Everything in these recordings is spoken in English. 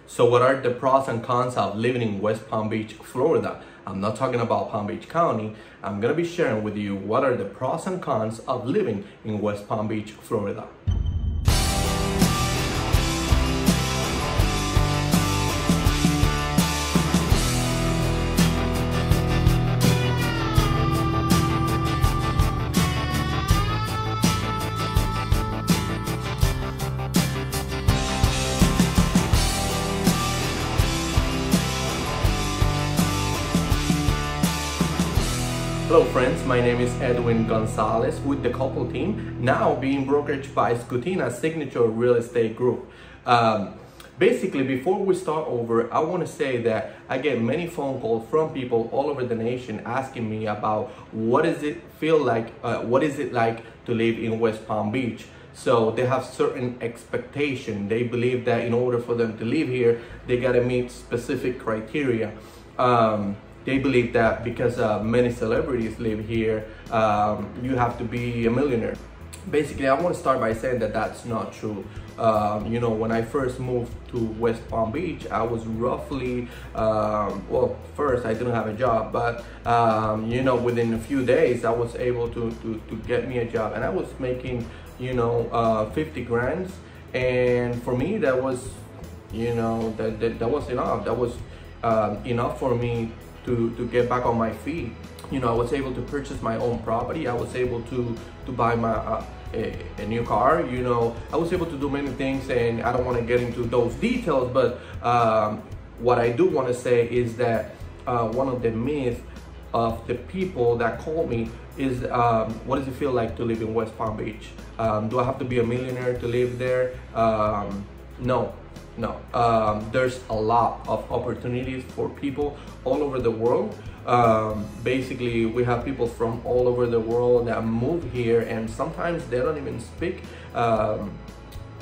So what are the pros and cons of living in West Palm Beach, Florida? I'm not talking about Palm Beach County. I'm gonna be sharing with you what are the pros and cons of living in West Palm Beach, Florida. Hello friends, my name is Edwin Gonzalez with the Couple Team, now being brokeraged by Scutina Signature Real Estate Group. Basically, before we start over, I want to say that I get many phone calls from people all over the nation asking me about what does it feel like, what is it like to live in West Palm Beach. So they have certain expectation. They believe that in order for them to live here, they gotta meet specific criteria. They believe that because many celebrities live here, you have to be a millionaire. Basically, I want to start by saying that that's not true. You know, when I first moved to West Palm Beach, I was roughly, well, first I didn't have a job, but you know, within a few days, I was able to get me a job, and I was making, you know, 50 grand. And for me, that was, you know, that was enough. That was enough for me to get back on my feet. You know, I was able to purchase my own property. I was able to buy my a new car. You know, I was able to do many things, and I don't want to get into those details, but what I do want to say is that one of the myths of the people that call me is what does it feel like to live in West Palm Beach? Do I have to be a millionaire to live there? No. There's a lot of opportunities for people all over the world. Basically, we have people from all over the world that move here, and sometimes they don't even speak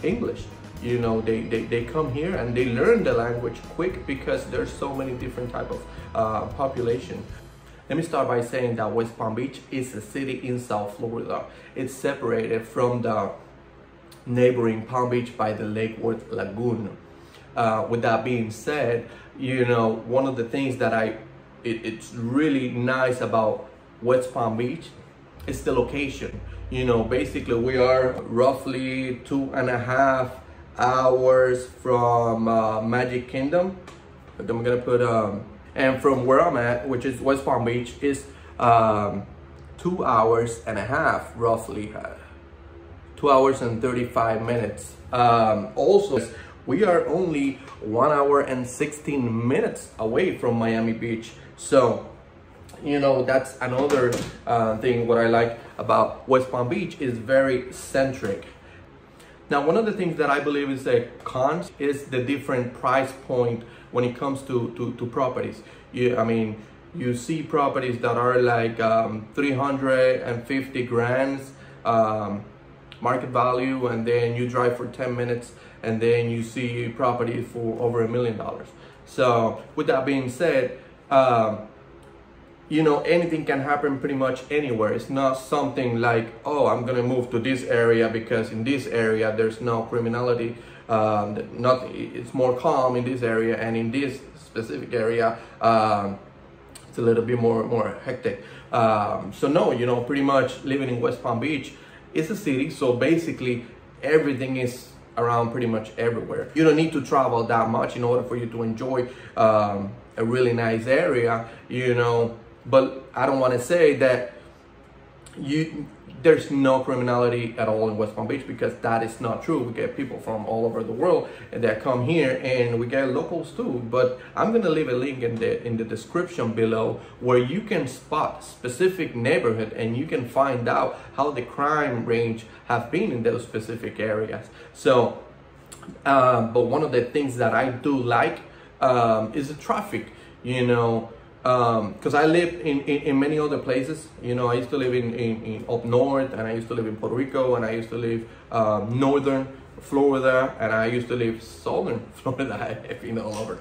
English. You know, they come here and they learn the language quick because there's so many different type of population. Let me start by saying that West Palm Beach is a city in South Florida. It's separated from the neighboring Palm Beach by the Lake Worth Lagoon. With that being said, you know, one of the things that it's really nice about West Palm Beach is the location. You know, basically we are roughly 2.5 hours from Magic Kingdom. I'm gonna put and from where I'm at, which is West Palm Beach, is 2 hours and a half roughly. 2 hours and 35 minutes. Also, we are only 1 hour and 16 minutes away from Miami Beach. So, you know, that's another thing. What I like about West Palm Beach is very centric. Now, one of the things that I believe is a con is the different price point when it comes to properties. I mean, you see properties that are like 350 grand market value, and then you drive for 10 minutes and then you see property for over $1 million. So with that being said, you know, anything can happen pretty much anywhere. It's not something like, oh, I'm gonna move to this area because in this area there's no criminality. It's more calm in this area, and in this specific area it's a little bit more hectic. So no, you know, pretty much living in West Palm Beach, it's a city, so basically everything is around pretty much everywhere. You don't need to travel that much in order for you to enjoy a really nice area, you know. But I don't want to say that there's no criminality at all in West Palm Beach, because that is not true. We get people from all over the world that come here, and we get locals too. But I'm gonna leave a link in the description below where you can spot specific neighborhood and you can find out how the crime range have been in those specific areas. So, but one of the things that I do like is the traffic, you know. Because I live in many other places. You know, I used to live in up north, and I used to live in Puerto Rico, and I used to live northern Florida, and I used to live southern Florida. I've been all over.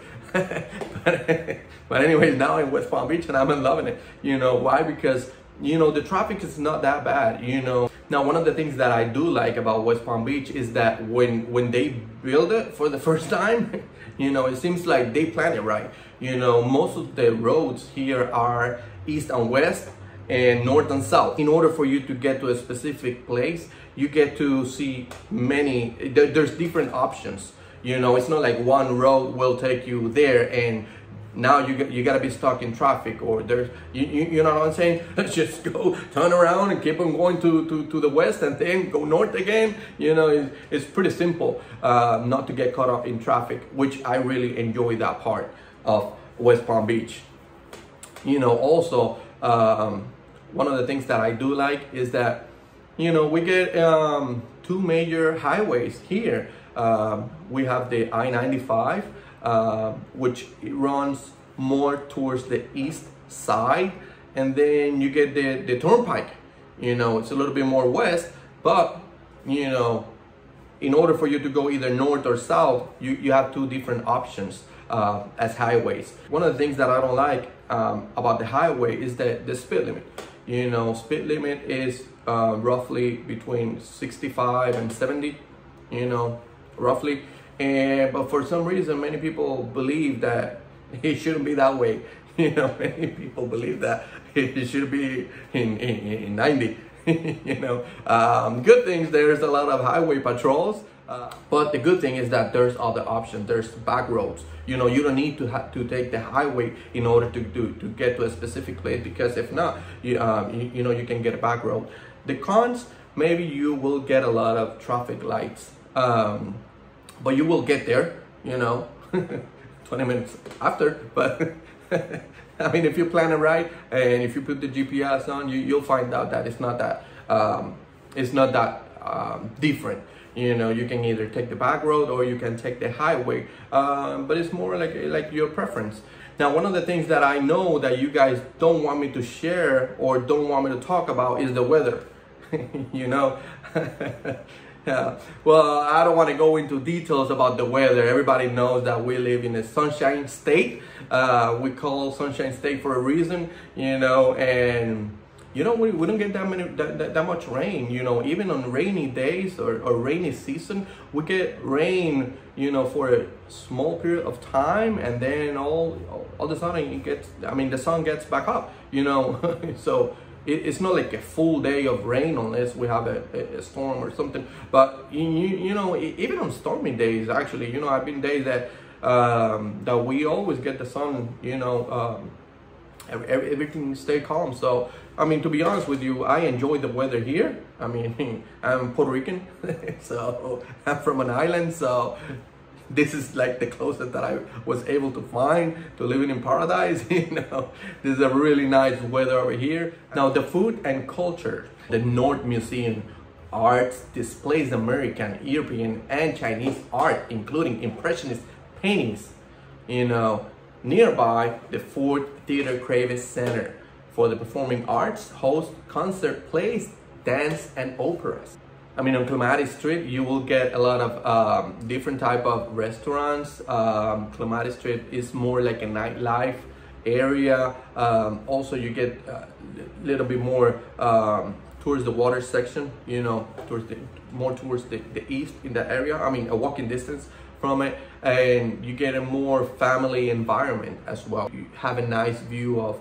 but anyways, now in West Palm Beach, and I'm loving it. You know why? Because, you know, the traffic is not that bad, you know. Now, one of the things that I do like about West Palm Beach is that when they build it for the first time, You know, it seems like they plan it right. You know, most of the roads here are east and west and north and south. In order for you to get to a specific place, you get to see many, there's different options. You know, it's not like one road will take you there and now you gotta be stuck in traffic, or there's you know what I'm saying? Let's just go turn around and keep on going to the west and then go north again. You know, it's pretty simple not to get caught up in traffic, which I really enjoy that part of West Palm Beach. You know, also one of the things that I do like is that, you know, we get two major highways here. We have the I-95, which runs more towards the east side, and then you get the turnpike. You know, it's a little bit more west, but you know, in order for you to go either north or south, you have two different options as highways. One of the things that I don't like about the highway is the speed limit. You know, speed limit is roughly between 65 and 70, you know, roughly. But for some reason, many people believe that it shouldn't be that way. You know, many people believe that it should be in 90. You know, good things, there's a lot of highway patrols. But the good thing is that there's other options. There's back roads. You know, you don't need to take the highway in order to get to a specific place, because if not, you know, you can get a back road. The cons, maybe you will get a lot of traffic lights. But you will get there, you know, 20 minutes after. But I mean, if you plan it right and if you put the GPS on, you'll find out that it's not that different. You know, you can either take the back road or you can take the highway, but it's more like your preference. Now, one of the things that I know that you guys don't want me to share or don't want me to talk about is the weather. You know. Yeah. Well, I don't want to go into details about the weather. Everybody knows that we live in a sunshine state. We call Sunshine State for a reason, you know, and you know, we don't get that much rain. You know, even on rainy days or rainy season, we get rain, you know, for a small period of time, and then all of a sudden it gets, I mean, the sun gets back up, you know. So it's not like a full day of rain unless we have a storm or something. But you know, even on stormy days, actually, you know, I've been days that that we always get the sun, you know, everything stay calm. So I mean, to be honest with you, I enjoy the weather here. I mean, I'm Puerto Rican, so I'm from an island, so this is like the closest that I was able to find to living in paradise. You know, this is a really nice weather over here. Now, the food and culture. The North Museum Arts displays American, European, and Chinese art, including Impressionist paintings. You know, nearby, the Ford Theater Kravis Center for the Performing Arts hosts concert plays, dance, and operas. I mean, on Clematis Street, you will get a lot of different type of restaurants. Clematis Street is more like a nightlife area. Also, you get a little bit more towards the water section, you know, towards the east in that area. I mean, a walking distance from it, and you get a more family environment as well. You have a nice view of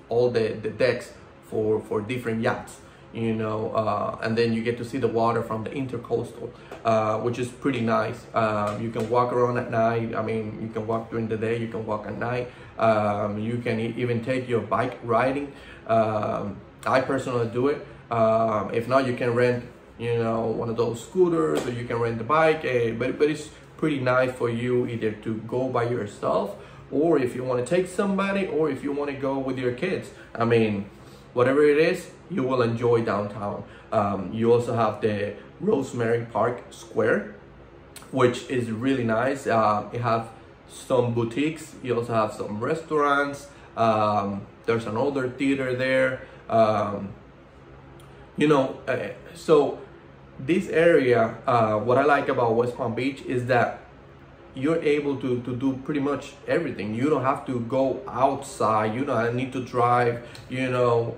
all the decks for different yachts. You know, and then you get to see the water from the intercoastal, which is pretty nice. You can walk around at night. I mean, you can walk during the day, you can walk at night. You can even take your bike riding. I personally do it. If not, you can rent, you know, one of those scooters, or you can rent the bike. But it's pretty nice for you either to go by yourself, or if you want to take somebody, or if you want to go with your kids. I mean, whatever it is, you will enjoy downtown. You also have the Rosemary Park Square, which is really nice. It has some boutiques. You also have some restaurants. There's an older theater there. You know, so this area, what I like about West Palm Beach is that you're able to do pretty much everything. You don't have to go outside. You don't need to drive, you know,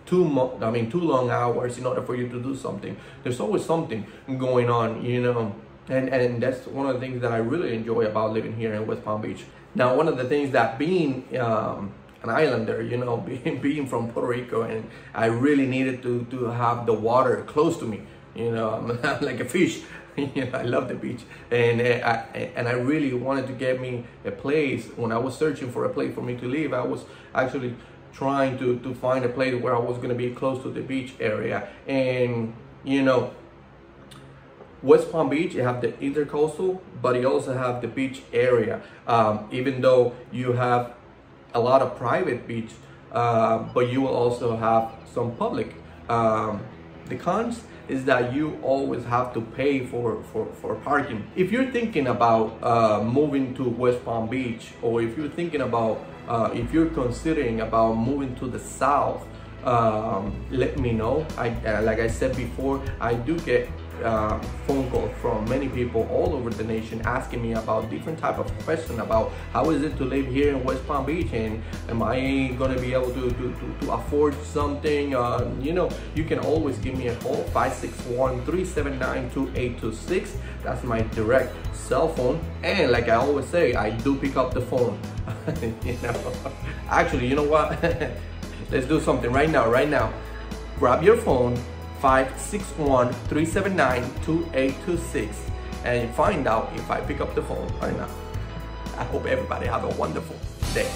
too long hours in order for you to do something. There's always something going on, you know. And that's one of the things that I really enjoy about living here in West Palm Beach. Now, one of the things that being an islander, you know, being from Puerto Rico, and I really needed to have the water close to me. You know, I'm like a fish. You know, I love the beach, and I really wanted to get me a place. When I was searching for a place for me to live, I was actually trying to find a place where I was going to be close to the beach area. And you know, West Palm Beach, you have the intercoastal, but you also have the beach area. Even though you have a lot of private beach, but you will also have some public. The cons is that you always have to pay for parking. If you're thinking about moving to West Palm Beach, or if you're thinking about, if you're considering about moving to the south, let me know. Like I said before, I do get phone calls from many people all over the nation asking me about different type of questions about how is it to live here in West Palm Beach, and am I gonna be able to afford something. You know, you can always give me a call, 561-379-2826. That's my direct cell phone, and like I always say, I do pick up the phone. You know, actually, you know what? Let's do something right now. Grab your phone, 561-379-2826, and find out if I pick up the phone or not. I hope everybody have a wonderful day.